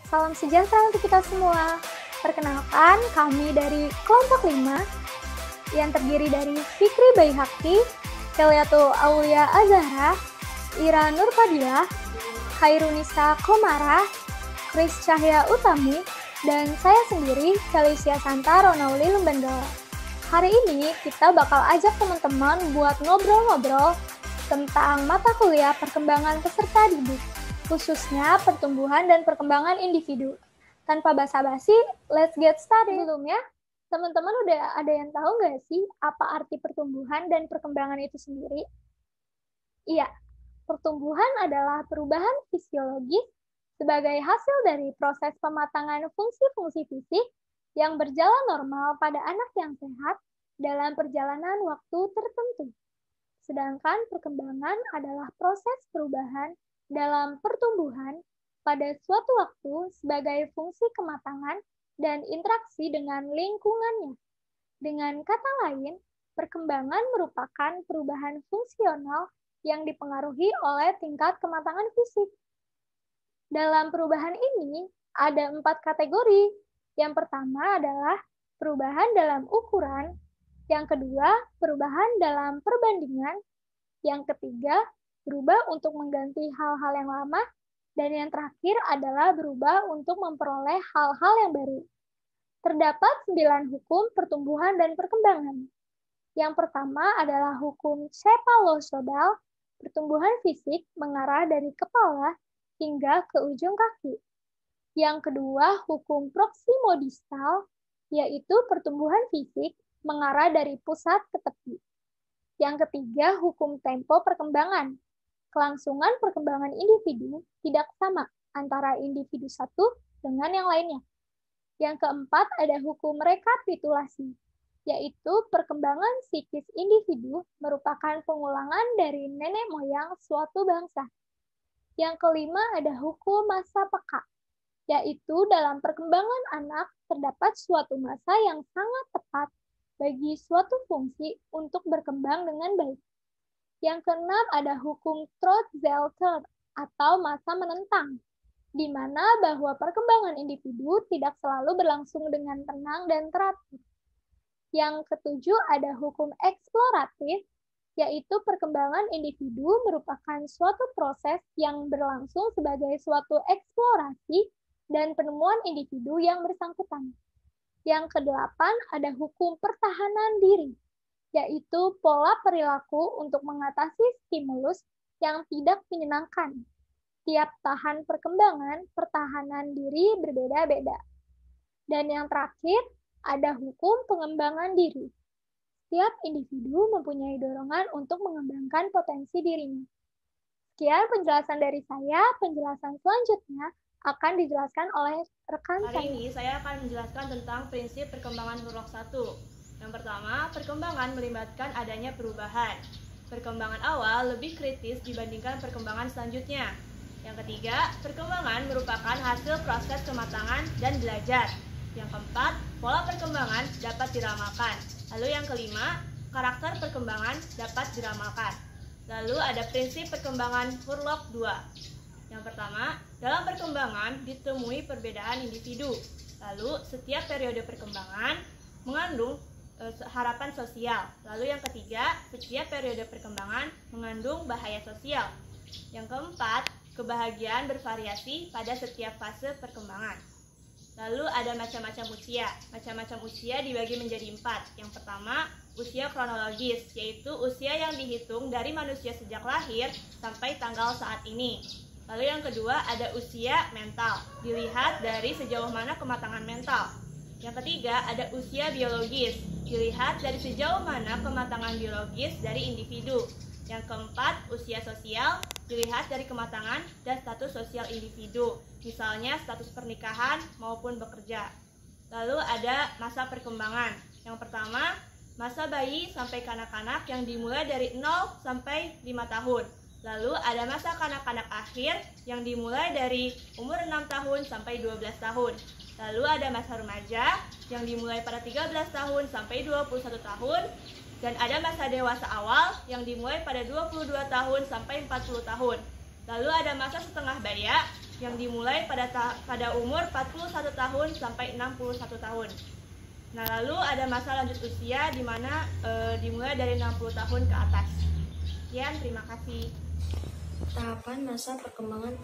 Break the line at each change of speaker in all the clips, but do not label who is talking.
Salam sejahtera untuk kita semua. Perkenalkan, kami dari kelompok 5 yang terdiri dari Fikri Baihaqi, Keliatul Aulia Azahra, Ira Nurfadilah, Khairunisa Komara, Kris Cahya Utami, dan saya sendiri, Felicia Santa Ronauli Lumbendala. Hari ini kita bakal ajak teman-teman buat ngobrol-ngobrol tentang mata kuliah perkembangan peserta didik, khususnya pertumbuhan dan perkembangan individu. Tanpa basa-basi, let's get started. Sebelumnya, teman-teman udah ada yang tahu nggak sih apa arti pertumbuhan dan perkembangan itu sendiri? Iya, pertumbuhan adalah perubahan fisiologis sebagai hasil dari proses pematangan fungsi-fungsi fisik yang berjalan normal pada anak yang sehat dalam perjalanan waktu tertentu. Sedangkan perkembangan adalah proses perubahan dalam pertumbuhan pada suatu waktu sebagai fungsi kematangan dan interaksi dengan lingkungannya. Dengan kata lain, perkembangan merupakan perubahan fungsional yang dipengaruhi oleh tingkat kematangan fisik. Dalam perubahan ini, ada 4 kategori. Yang pertama adalah perubahan dalam ukuran, yang kedua, perubahan dalam perbandingan, yang ketiga, berubah untuk mengganti hal-hal yang lama, dan yang terakhir adalah berubah untuk memperoleh hal-hal yang baru. Terdapat 9 hukum pertumbuhan dan perkembangan. Yang pertama adalah hukum cephalosodal, pertumbuhan fisik mengarah dari kepala hingga ke ujung kaki. Yang kedua, hukum proksimodistal, yaitu pertumbuhan fisik mengarah dari pusat ke tepi. Yang ketiga, hukum tempo perkembangan. Kelangsungan perkembangan individu tidak sama antara individu satu dengan yang lainnya. Yang keempat, ada hukum rekapitulasi, yaitu perkembangan psikis individu merupakan pengulangan dari nenek moyang suatu bangsa. Yang kelima, ada hukum masa peka, yaitu dalam perkembangan anak terdapat suatu masa yang sangat tepat bagi suatu fungsi untuk berkembang dengan baik. Yang keenam ada hukum Trotzelter atau masa menentang, di mana bahwa perkembangan individu tidak selalu berlangsung dengan tenang dan teratur. Yang ketujuh ada hukum eksploratif, yaitu perkembangan individu merupakan suatu proses yang berlangsung sebagai suatu eksplorasi dan penemuan individu yang bersangkutan. Yang kedelapan ada hukum pertahanan diri, yaitu pola perilaku untuk mengatasi stimulus yang tidak menyenangkan. Tiap tahan perkembangan, pertahanan diri berbeda-beda. Dan yang terakhir, ada hukum pengembangan diri. Setiap individu mempunyai dorongan untuk mengembangkan potensi dirinya. Sekian penjelasan dari saya, penjelasan selanjutnya akan dijelaskan oleh rekan saya.
Hari ini saya akan menjelaskan tentang prinsip perkembangan Hurlok 1. Yang pertama, perkembangan melibatkan adanya perubahan. Perkembangan awal lebih kritis dibandingkan perkembangan selanjutnya. Yang ketiga, perkembangan merupakan hasil proses kematangan dan belajar. Yang keempat, pola perkembangan dapat diramalkan. Lalu yang kelima, karakter perkembangan dapat diramalkan. Lalu ada prinsip perkembangan Hurlok 2. Yang pertama, dalam perkembangan ditemui perbedaan individu. Lalu, setiap periode perkembangan mengandung harapan sosial. Lalu yang ketiga, setiap periode perkembangan mengandung bahaya sosial. Yang keempat, kebahagiaan bervariasi pada setiap fase perkembangan. Lalu ada macam-macam usia. Macam-macam usia dibagi menjadi 4. Yang pertama, usia kronologis, yaitu usia yang dihitung dari manusia sejak lahir sampai tanggal saat ini. Lalu yang kedua ada usia mental, dilihat dari sejauh mana kematangan mental. Yang ketiga ada usia biologis, dilihat dari sejauh mana kematangan biologis dari individu. Yang keempat usia sosial, dilihat dari kematangan dan status sosial individu, misalnya status pernikahan maupun bekerja. Lalu ada masa perkembangan. Yang pertama, masa bayi sampai kanak-kanak yang dimulai dari 0 sampai 5 tahun. Lalu ada masa kanak-kanak akhir yang dimulai dari umur 6 tahun sampai 12 tahun. Lalu ada masa remaja yang dimulai pada 13 tahun sampai 21 tahun. Dan ada masa dewasa awal yang dimulai pada 22 tahun sampai 40 tahun. Lalu ada masa setengah baya yang dimulai pada umur 41 tahun sampai 61 tahun. Nah, lalu ada masa lanjut usia di mana dimulai dari 60 tahun ke atas. Sekian, terima kasih.
Tahapan masa perkembangan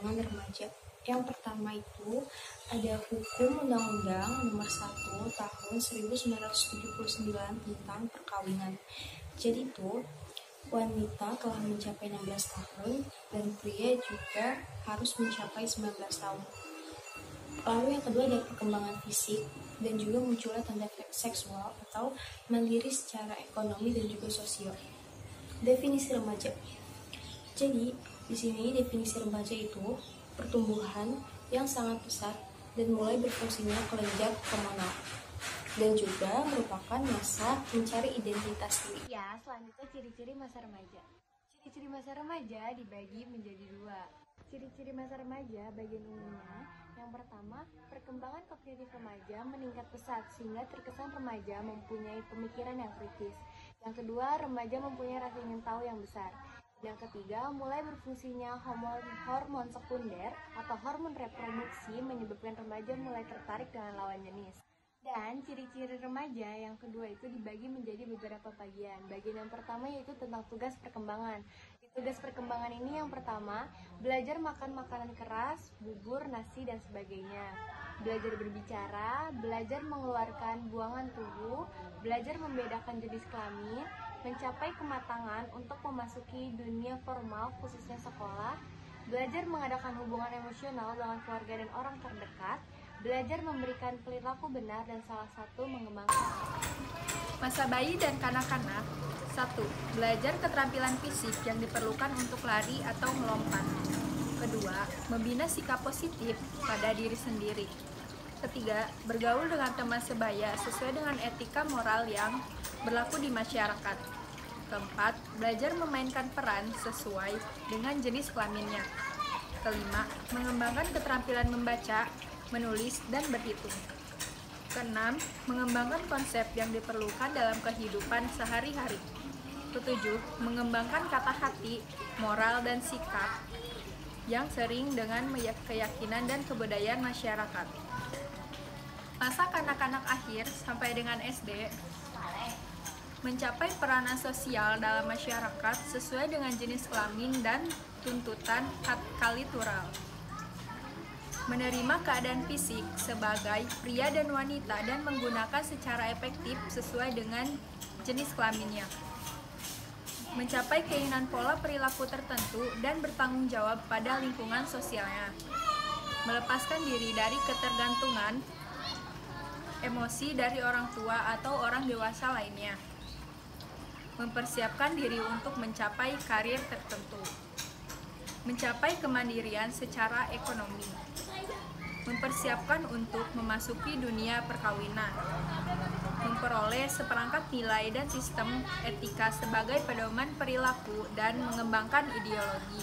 remaja. Yang pertama itu ada Hukum Undang-Undang Nomor 1 Tahun 1979 tentang perkawinan. Jadi itu wanita telah mencapai 16 tahun dan pria juga harus mencapai 19 tahun. Lalu yang kedua ada perkembangan fisik dan juga munculnya tanda seksual atau mandiri secara ekonomi dan juga sosial. Definisi remaja. Jadi, di sini definisi remaja itu pertumbuhan yang sangat pesat dan mulai berfungsinya kelenjar hormonal dan juga merupakan masa mencari identitas diri.
Ya, selanjutnya ciri-ciri masa remaja. Ciri-ciri masa remaja dibagi menjadi dua. Ciri-ciri masa remaja bagian umumnya, yang pertama, perkembangan kognitif remaja meningkat pesat sehingga terkesan remaja mempunyai pemikiran yang kritis. Yang kedua, remaja mempunyai rasa ingin tahu yang besar. Yang ketiga, mulai berfungsinya hormon sekunder atau hormon reproduksi menyebabkan remaja mulai tertarik dengan lawan jenis. Dan ciri-ciri remaja yang kedua itu dibagi menjadi beberapa bagian. Bagian yang pertama yaitu tentang tugas perkembangan. Di tugas perkembangan ini yang pertama, belajar makan makanan keras, bubur, nasi, dan sebagainya. Belajar berbicara, belajar mengeluarkan buangan tubuh, belajar membedakan jenis kelamin, mencapai kematangan untuk memasuki dunia formal khususnya sekolah, belajar mengadakan hubungan emosional dengan keluarga dan orang terdekat, belajar memberikan perilaku benar dan salah satu mengembangkan.
Masa bayi dan kanak-kanak. 1. Belajar keterampilan fisik yang diperlukan untuk lari atau melompat. Kedua, membina sikap positif pada diri sendiri. Ketiga, bergaul dengan teman sebaya sesuai dengan etika moral yang berlaku di masyarakat. Keempat, belajar memainkan peran sesuai dengan jenis kelaminnya. Kelima, mengembangkan keterampilan membaca, menulis, dan berhitung. Keenam, mengembangkan konsep yang diperlukan dalam kehidupan sehari-hari. Ketujuh, mengembangkan kata hati, moral, dan sikap yang sering dengan keyakinan dan kebudayaan masyarakat. Masa kanak-kanak akhir sampai dengan SD, mencapai peranan sosial dalam masyarakat sesuai dengan jenis kelamin dan tuntutan hak kultural. Menerima keadaan fisik sebagai pria dan wanita dan menggunakan secara efektif sesuai dengan jenis kelaminnya. Mencapai keinginan pola perilaku tertentu dan bertanggung jawab pada lingkungan sosialnya. Melepaskan diri dari ketergantungan emosi dari orang tua atau orang dewasa lainnya. Mempersiapkan diri untuk mencapai karir tertentu. Mencapai kemandirian secara ekonomi. Mempersiapkan untuk memasuki dunia perkawinan. Memperoleh seperangkat nilai dan sistem etika sebagai pedoman perilaku dan mengembangkan ideologi.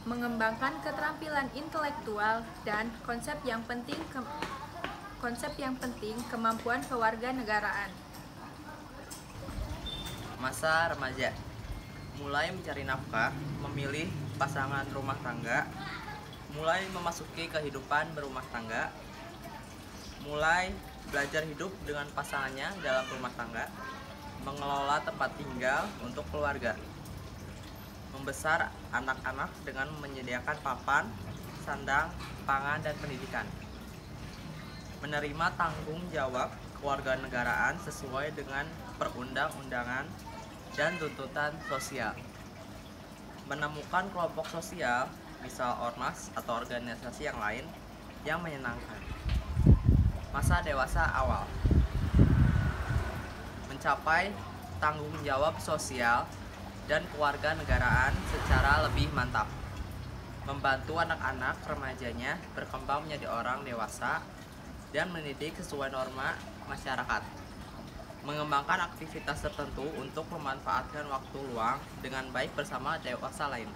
Mengembangkan keterampilan intelektual dan konsep yang penting kemampuan kewarganegaraan.
Masa remaja, mulai mencari nafkah, memilih pasangan rumah tangga, mulai memasuki kehidupan berumah tangga, mulai belajar hidup dengan pasangannya dalam rumah tangga, mengelola tempat tinggal untuk keluarga, membesar anak-anak dengan menyediakan papan, sandang, pangan, dan pendidikan, menerima tanggung jawab kewarganegaraan sesuai dengan perundang-undangan dan tuntutan sosial, menemukan kelompok sosial, misal ormas atau organisasi yang lain yang menyenangkan. Masa dewasa awal, mencapai tanggung jawab sosial dan kewarganegaraan secara lebih mantap, membantu anak-anak remajanya berkembang menjadi orang dewasa dan mendidik sesuai norma masyarakat, mengembangkan aktivitas tertentu untuk memanfaatkan waktu luang dengan baik bersama dewasa lain,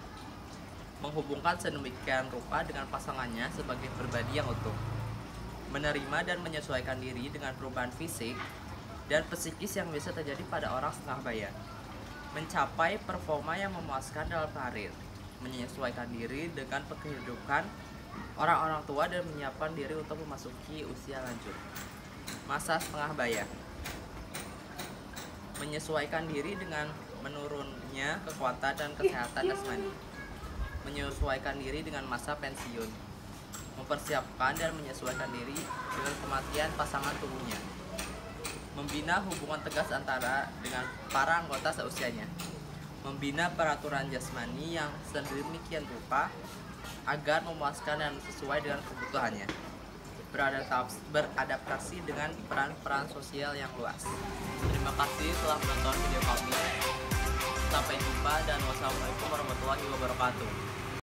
menghubungkan sedemikian rupa dengan pasangannya sebagai pribadi yang utuh, menerima dan menyesuaikan diri dengan perubahan fisik dan psikis yang bisa terjadi pada orang setengah baya, mencapai performa yang memuaskan dalam karir, menyesuaikan diri dengan kehidupan orang-orang tua dan menyiapkan diri untuk memasuki usia lanjut. Masa setengah baya, menyesuaikan diri dengan menurunnya kekuatan dan kesehatan jasmani, menyesuaikan diri dengan masa pensiun, mempersiapkan dan menyesuaikan diri dengan kematian pasangan tubuhnya, membina hubungan tegas antara dengan para anggota seusianya, membina peraturan jasmani yang sedemikian rupa agar memuaskan dan sesuai dengan kebutuhannya, beradaptasi dengan peran-peran sosial yang luas. Terima kasih telah menonton video kami. Sampai jumpa dan wassalamualaikum warahmatullahi wabarakatuh.